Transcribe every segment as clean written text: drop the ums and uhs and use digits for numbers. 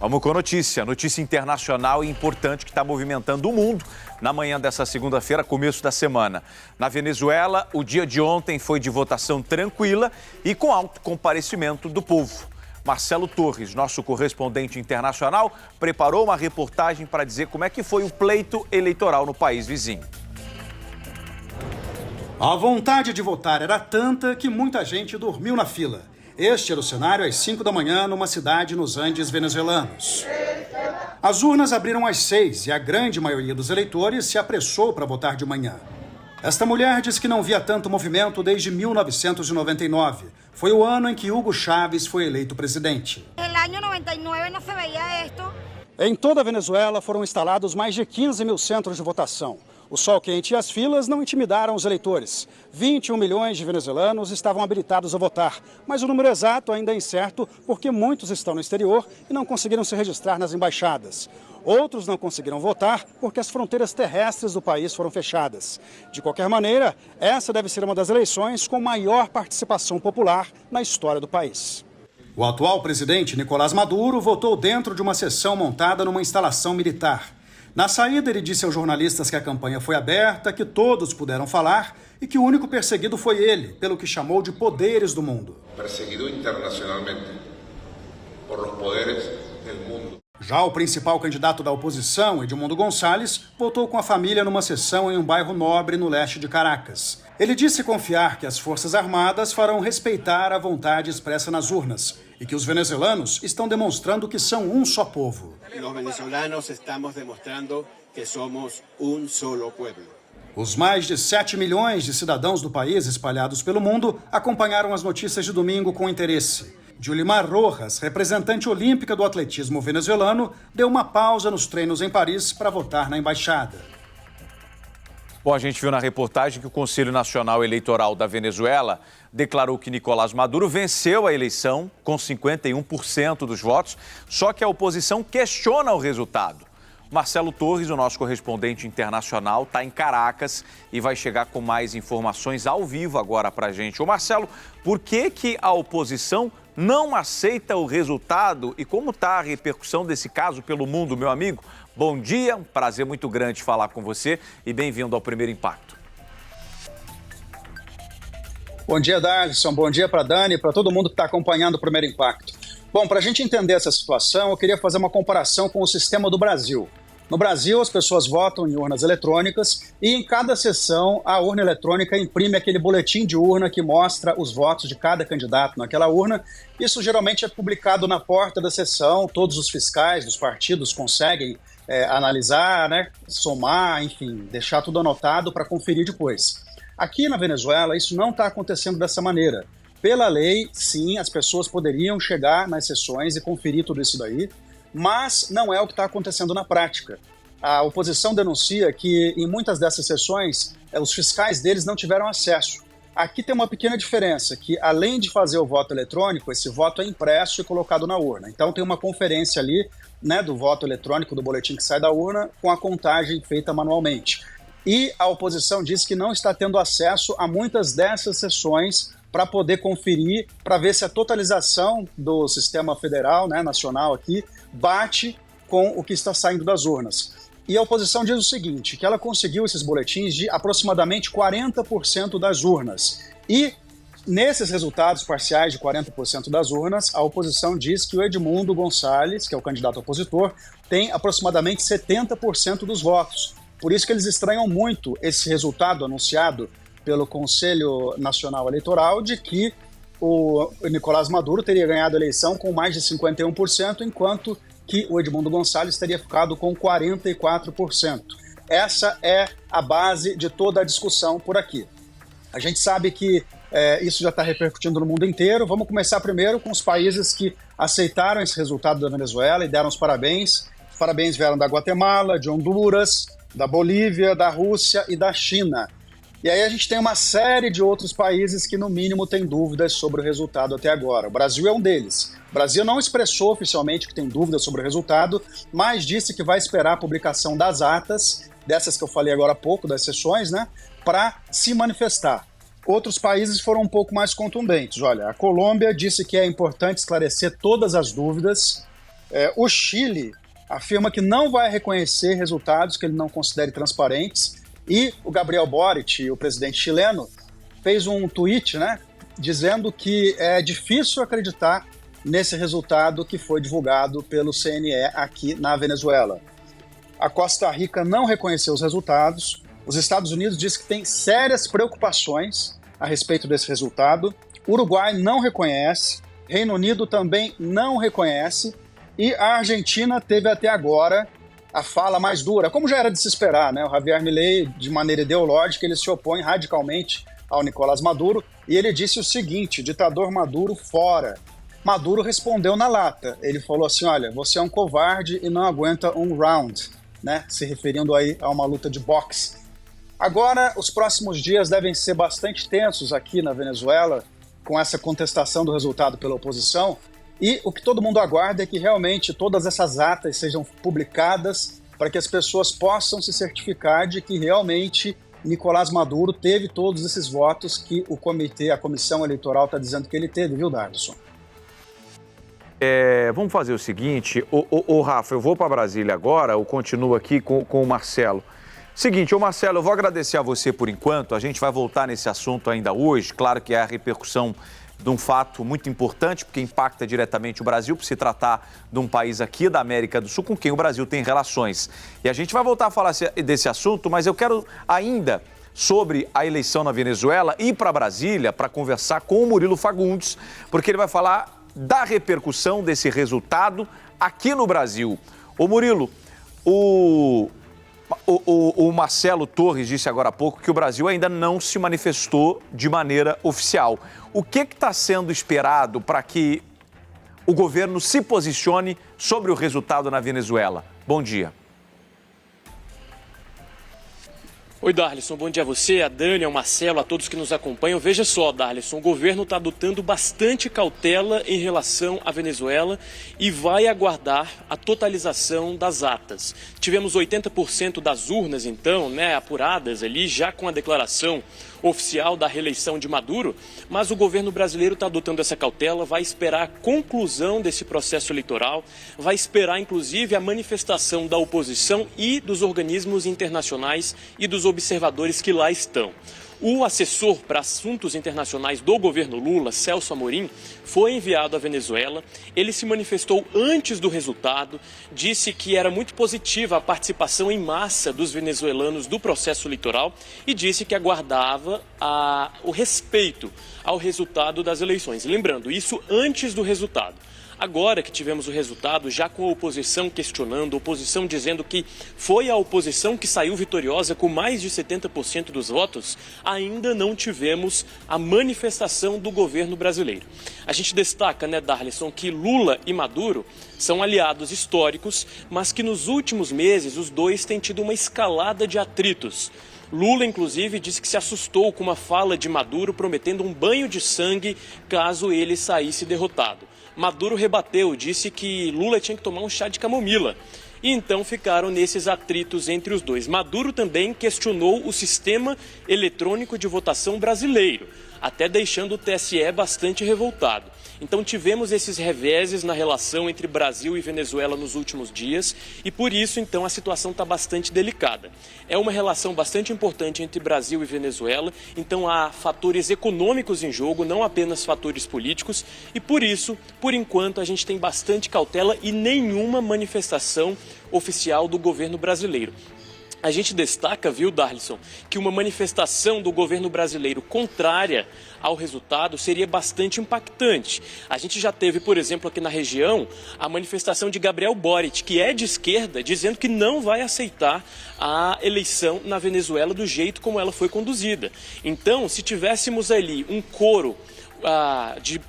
Vamos com notícia internacional e importante que está movimentando o mundo na manhã dessa segunda-feira, começo da semana. Na Venezuela, o dia de ontem foi de votação tranquila e com alto comparecimento do povo. Marcelo Torres, nosso correspondente internacional, preparou uma reportagem para dizer como é que foi o pleito eleitoral no país vizinho. A vontade de votar era tanta que muita gente dormiu na fila. Este era o cenário às 5 da manhã numa cidade nos Andes venezuelanos. As urnas abriram às 6 e a grande maioria dos eleitores se apressou para votar de manhã. Esta mulher diz que não via tanto movimento desde 1999. Foi o ano em que Hugo Chávez foi eleito presidente. Em toda a Venezuela foram instalados mais de 15 mil centros de votação. O sol quente e as filas não intimidaram os eleitores. 21 milhões de venezuelanos estavam habilitados a votar, mas o número exato ainda é incerto porque muitos estão no exterior e não conseguiram se registrar nas embaixadas. Outros não conseguiram votar porque as fronteiras terrestres do país foram fechadas. De qualquer maneira, essa deve ser uma das eleições com maior participação popular na história do país. O atual presidente Nicolás Maduro votou dentro de uma sessão montada numa instalação militar. Na saída, ele disse aos jornalistas que a campanha foi aberta, que todos puderam falar e que o único perseguido foi ele, pelo que chamou de poderes do mundo. Perseguido internacionalmente por los poderes del mundo. Já o principal candidato da oposição, Edmundo Gonçalves, votou com a família numa sessão em um bairro nobre no leste de Caracas. Ele disse confiar que as Forças Armadas farão respeitar a vontade expressa nas urnas e que os venezuelanos estão demonstrando que são um só povo. Os venezuelanos estamos demonstrando que somos um solo pueblo. Os mais de 7 milhões de cidadãos do país espalhados pelo mundo acompanharam as notícias de domingo com interesse. Yulimar Rojas, representante olímpica do atletismo venezuelano, deu uma pausa nos treinos em Paris para votar na embaixada. Bom, a gente viu na reportagem que o Conselho Nacional Eleitoral da Venezuela declarou que Nicolás Maduro venceu a eleição com 51% dos votos, só que a oposição questiona o resultado. Marcelo Torres, o nosso correspondente internacional, está em Caracas e vai chegar com mais informações ao vivo agora para a gente. Ô Marcelo, por que a oposição não aceita o resultado e como está a repercussão desse caso pelo mundo, meu amigo? Bom dia, um prazer muito grande falar com você e bem-vindo ao Primeiro Impacto. Bom dia, Darlison. Bom dia para a Dani e para todo mundo que está acompanhando o Primeiro Impacto. Bom, para a gente entender essa situação, eu queria fazer uma comparação com o sistema do Brasil. No Brasil, as pessoas votam em urnas eletrônicas e em cada sessão a urna eletrônica imprime aquele boletim de urna que mostra os votos de cada candidato naquela urna. Isso geralmente é publicado na porta da sessão, todos os fiscais dos partidos conseguem analisar, somar, enfim, deixar tudo anotado para conferir depois. Aqui na Venezuela, isso não está acontecendo dessa maneira. Pela lei, sim, as pessoas poderiam chegar nas sessões e conferir tudo isso daí, mas não é o que está acontecendo na prática. A oposição denuncia que em muitas dessas sessões os fiscais deles não tiveram acesso. Aqui tem uma pequena diferença, que além de fazer o voto eletrônico, esse voto é impresso e colocado na urna. Então tem uma conferência ali, do voto eletrônico, do boletim que sai da urna, com a contagem feita manualmente. E a oposição diz que não está tendo acesso a muitas dessas sessões para poder conferir, para ver se a totalização do sistema federal, nacional aqui, bate com o que está saindo das urnas. E a oposição diz o seguinte, que ela conseguiu esses boletins de aproximadamente 40% das urnas. E nesses resultados parciais de 40% das urnas, a oposição diz que o Edmundo Gonçalves, que é o candidato opositor, tem aproximadamente 70% dos votos. Por isso que eles estranham muito esse resultado anunciado pelo Conselho Nacional Eleitoral de que o Nicolás Maduro teria ganhado a eleição com mais de 51%, enquanto que o Edmundo Gonçalves teria ficado com 44%. Essa é a base de toda a discussão por aqui. A gente sabe que isso já está repercutindo no mundo inteiro. Vamos começar primeiro com os países que aceitaram esse resultado da Venezuela e deram os parabéns. Os parabéns vieram da Guatemala, de Honduras, da Bolívia, da Rússia e da China. E aí a gente tem uma série de outros países que, no mínimo, têm dúvidas sobre o resultado até agora. O Brasil é um deles. O Brasil não expressou oficialmente que tem dúvidas sobre o resultado, mas disse que vai esperar a publicação das atas, dessas que eu falei agora há pouco, das sessões, para se manifestar. Outros países foram um pouco mais contundentes. Olha, a Colômbia disse que é importante esclarecer todas as dúvidas O Chile afirma que não vai reconhecer resultados que ele não considere transparentes, e o Gabriel Boric, o presidente chileno, fez um tweet, né, dizendo que é difícil acreditar nesse resultado que foi divulgado pelo CNE aqui na Venezuela. A Costa Rica não reconheceu os resultados. Os Estados Unidos diz que tem sérias preocupações a respeito desse resultado. O Uruguai não reconhece. Reino Unido também não reconhece. E a Argentina teve até agora a fala mais dura, como já era de se esperar, né? O Javier Milei, de maneira ideológica, ele se opõe radicalmente ao Nicolás Maduro, e ele disse o seguinte: ditador Maduro fora. Maduro respondeu na lata. Ele falou assim: olha, você é um covarde e não aguenta um round, né? Se referindo aí a uma luta de boxe. Agora, os próximos dias devem ser bastante tensos aqui na Venezuela, com essa contestação do resultado pela oposição, e o que todo mundo aguarda é que realmente todas essas atas sejam publicadas para que as pessoas possam se certificar de que realmente Nicolás Maduro teve todos esses votos que o comitê, a comissão eleitoral está dizendo que ele teve, viu, Darlison? Vamos fazer o seguinte, Rafa, eu vou para Brasília agora, eu continuo aqui com o Marcelo. Seguinte, Marcelo, eu vou agradecer a você por enquanto, a gente vai voltar nesse assunto ainda hoje, claro que é a repercussão de um fato muito importante, porque impacta diretamente o Brasil, por se tratar de um país aqui da América do Sul com quem o Brasil tem relações. E a gente vai voltar a falar desse assunto, mas eu quero ainda, sobre a eleição na Venezuela, ir para Brasília para conversar com o Murilo Fagundes, porque ele vai falar da repercussão desse resultado aqui no Brasil. Ô Murilo, o Marcelo Torres disse agora há pouco que o Brasil ainda não se manifestou de maneira oficial. O que está sendo esperado para que o governo se posicione sobre o resultado na Venezuela? Bom dia. Oi, Darlison, bom dia a você, a Dani, ao Marcelo, a todos que nos acompanham. Veja só, Darlison, o governo está adotando bastante cautela em relação à Venezuela e vai aguardar a totalização das atas. Tivemos 80% das urnas, então, apuradas ali, já com a declaração oficial da reeleição de Maduro, mas o governo brasileiro está adotando essa cautela, vai esperar a conclusão desse processo eleitoral, vai esperar, inclusive, a manifestação da oposição e dos organismos internacionais e dos observadores que lá estão. O assessor para assuntos internacionais do governo Lula, Celso Amorim, foi enviado à Venezuela. Ele se manifestou antes do resultado, disse que era muito positiva a participação em massa dos venezuelanos do processo eleitoral e disse que aguardava o respeito ao resultado das eleições. Lembrando, isso antes do resultado. Agora que tivemos o resultado, já com a oposição questionando, a oposição dizendo que foi a oposição que saiu vitoriosa com mais de 70% dos votos, ainda não tivemos a manifestação do governo brasileiro. A gente destaca, Darlison, que Lula e Maduro são aliados históricos, mas que nos últimos meses os dois têm tido uma escalada de atritos. Lula, inclusive, disse que se assustou com uma fala de Maduro prometendo um banho de sangue caso ele saísse derrotado. Maduro rebateu, disse que Lula tinha que tomar um chá de camomila. E então ficaram nesses atritos entre os dois. Maduro também questionou o sistema eletrônico de votação brasileiro, até deixando o TSE bastante revoltado. Então tivemos esses reveses na relação entre Brasil e Venezuela nos últimos dias e por isso então a situação está bastante delicada. É uma relação bastante importante entre Brasil e Venezuela, então há fatores econômicos em jogo, não apenas fatores políticos e por isso, por enquanto, a gente tem bastante cautela e nenhuma manifestação oficial do governo brasileiro. A gente destaca, viu, Darlison, que uma manifestação do governo brasileiro contrária ao resultado seria bastante impactante. A gente já teve, por exemplo, aqui na região, a manifestação de Gabriel Boric, que é de esquerda, dizendo que não vai aceitar a eleição na Venezuela do jeito como ela foi conduzida. Então, se tivéssemos ali um coro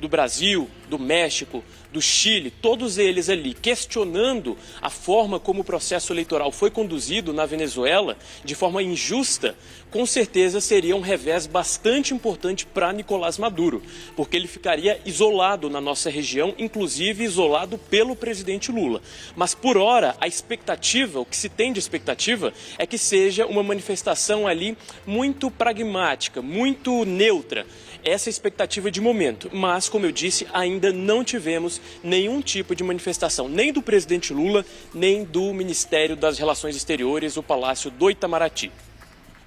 do Brasil, do México, do Chile, todos eles ali questionando a forma como o processo eleitoral foi conduzido na Venezuela, de forma injusta, com certeza seria um revés bastante importante para Nicolás Maduro, porque ele ficaria isolado na nossa região, inclusive isolado pelo presidente Lula. Mas por hora, a expectativa, o que se tem de expectativa, é que seja uma manifestação ali muito pragmática, muito neutra. Essa é a expectativa de momento, mas, como eu disse, ainda ainda não tivemos nenhum tipo de manifestação, nem do presidente Lula, nem do Ministério das Relações Exteriores, o Palácio do Itamaraty.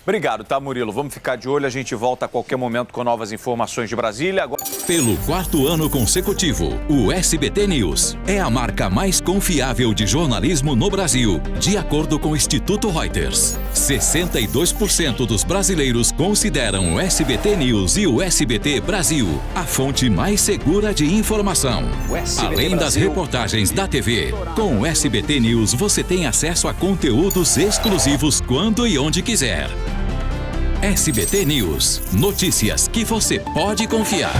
Obrigado, tá, Murilo? Vamos ficar de olho, a gente volta a qualquer momento com novas informações de Brasília. Agora... Pelo 4º ano consecutivo, o SBT News é a marca mais confiável de jornalismo no Brasil, de acordo com o Instituto Reuters. 62% dos brasileiros consideram o SBT News e o SBT Brasil a fonte mais segura de informação. Além das reportagens da TV, com o SBT News você tem acesso a conteúdos exclusivos quando e onde quiser. SBT News. Notícias que você pode confiar.